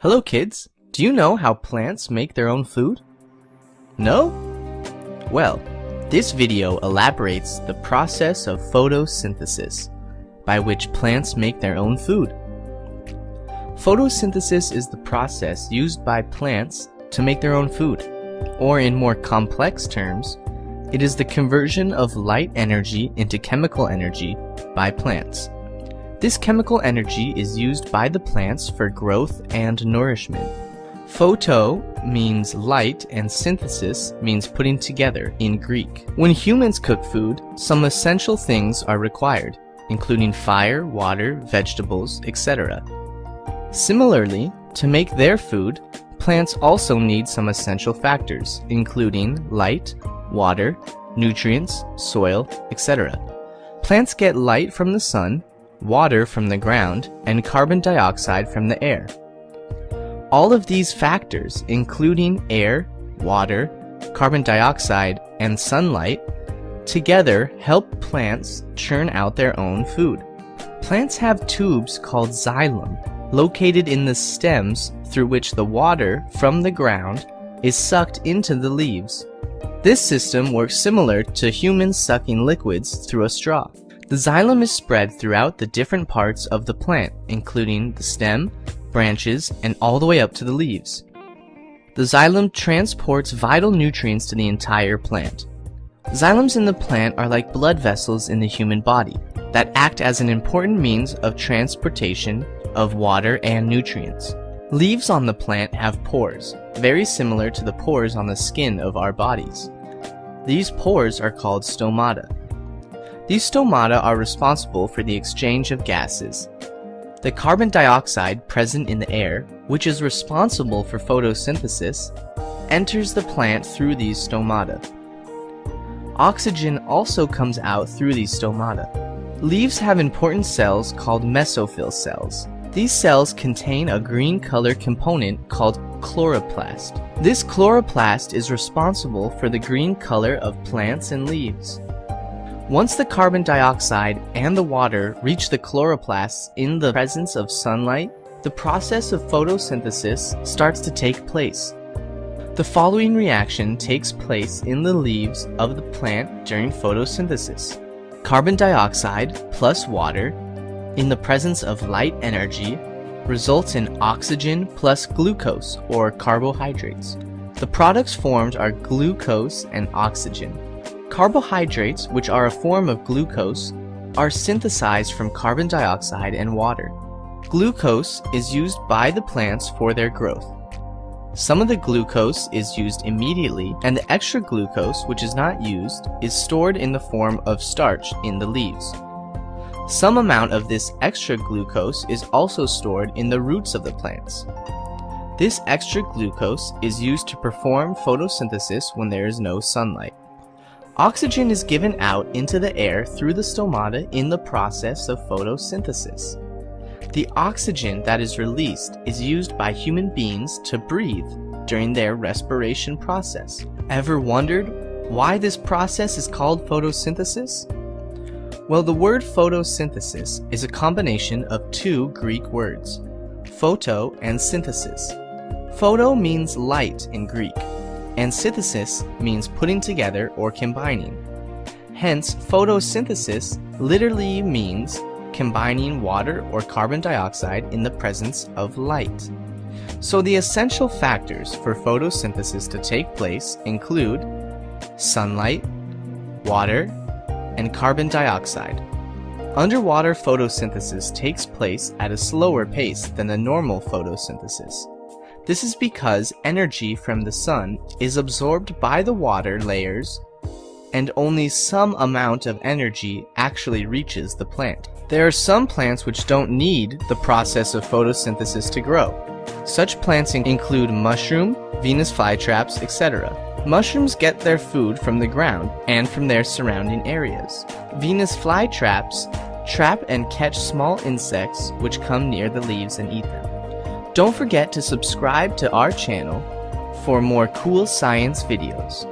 Hello kids, do you know how plants make their own food? No? Well, this video elaborates the process of photosynthesis, by which plants make their own food. Photosynthesis is the process used by plants to make their own food, or in more complex terms, it is the conversion of light energy into chemical energy by plants. This chemical energy is used by the plants for growth and nourishment. Photo means light and synthesis means putting together in Greek. When humans cook food, some essential things are required, including fire, water, vegetables, etc. Similarly, to make their food, plants also need some essential factors, including light, water, nutrients, soil, etc. Plants get light from the sun, water from the ground, and carbon dioxide from the air. All of these factors, including air, water, carbon dioxide, and sunlight, together help plants churn out their own food. Plants have tubes called xylem, located in the stems through which the water from the ground is sucked into the leaves. This system works similar to humans sucking liquids through a straw. The xylem is spread throughout the different parts of the plant, including the stem, branches, and all the way up to the leaves. The xylem transports vital nutrients to the entire plant. Xylems in the plant are like blood vessels in the human body that act as an important means of transportation of water and nutrients. Leaves on the plant have pores, very similar to the pores on the skin of our bodies. These pores are called stomata. These stomata are responsible for the exchange of gases. The carbon dioxide present in the air, which is responsible for photosynthesis, enters the plant through these stomata. Oxygen also comes out through these stomata. Leaves have important cells called mesophyll cells. These cells contain a green color component called chloroplast. This chloroplast is responsible for the green color of plants and leaves. Once the carbon dioxide and the water reach the chloroplasts in the presence of sunlight, the process of photosynthesis starts to take place. The following reaction takes place in the leaves of the plant during photosynthesis. Carbon dioxide plus water in the presence of light energy results in oxygen plus glucose or carbohydrates. The products formed are glucose and oxygen. Carbohydrates, which are a form of glucose, are synthesized from carbon dioxide and water. Glucose is used by the plants for their growth. Some of the glucose is used immediately, and the extra glucose, which is not used, is stored in the form of starch in the leaves. Some amount of this extra glucose is also stored in the roots of the plants. This extra glucose is used to perform photosynthesis when there is no sunlight. Oxygen is given out into the air through the stomata in the process of photosynthesis. The oxygen that is released is used by human beings to breathe during their respiration process. Ever wondered why this process is called photosynthesis? Well, the word photosynthesis is a combination of two Greek words, photo and synthesis. Photo means light in Greek, and synthesis means putting together or combining. Hence, photosynthesis literally means combining water or carbon dioxide in the presence of light. So the essential factors for photosynthesis to take place include sunlight, water, and carbon dioxide. Underwater photosynthesis takes place at a slower pace than the normal photosynthesis. This is because energy from the sun is absorbed by the water layers and only some amount of energy actually reaches the plant. There are some plants which don't need the process of photosynthesis to grow. Such plants include mushroom, Venus flytraps, etc. Mushrooms get their food from the ground and from their surrounding areas. Venus flytraps trap and catch small insects which come near the leaves and eat them. Don't forget to subscribe to our channel for more cool science videos.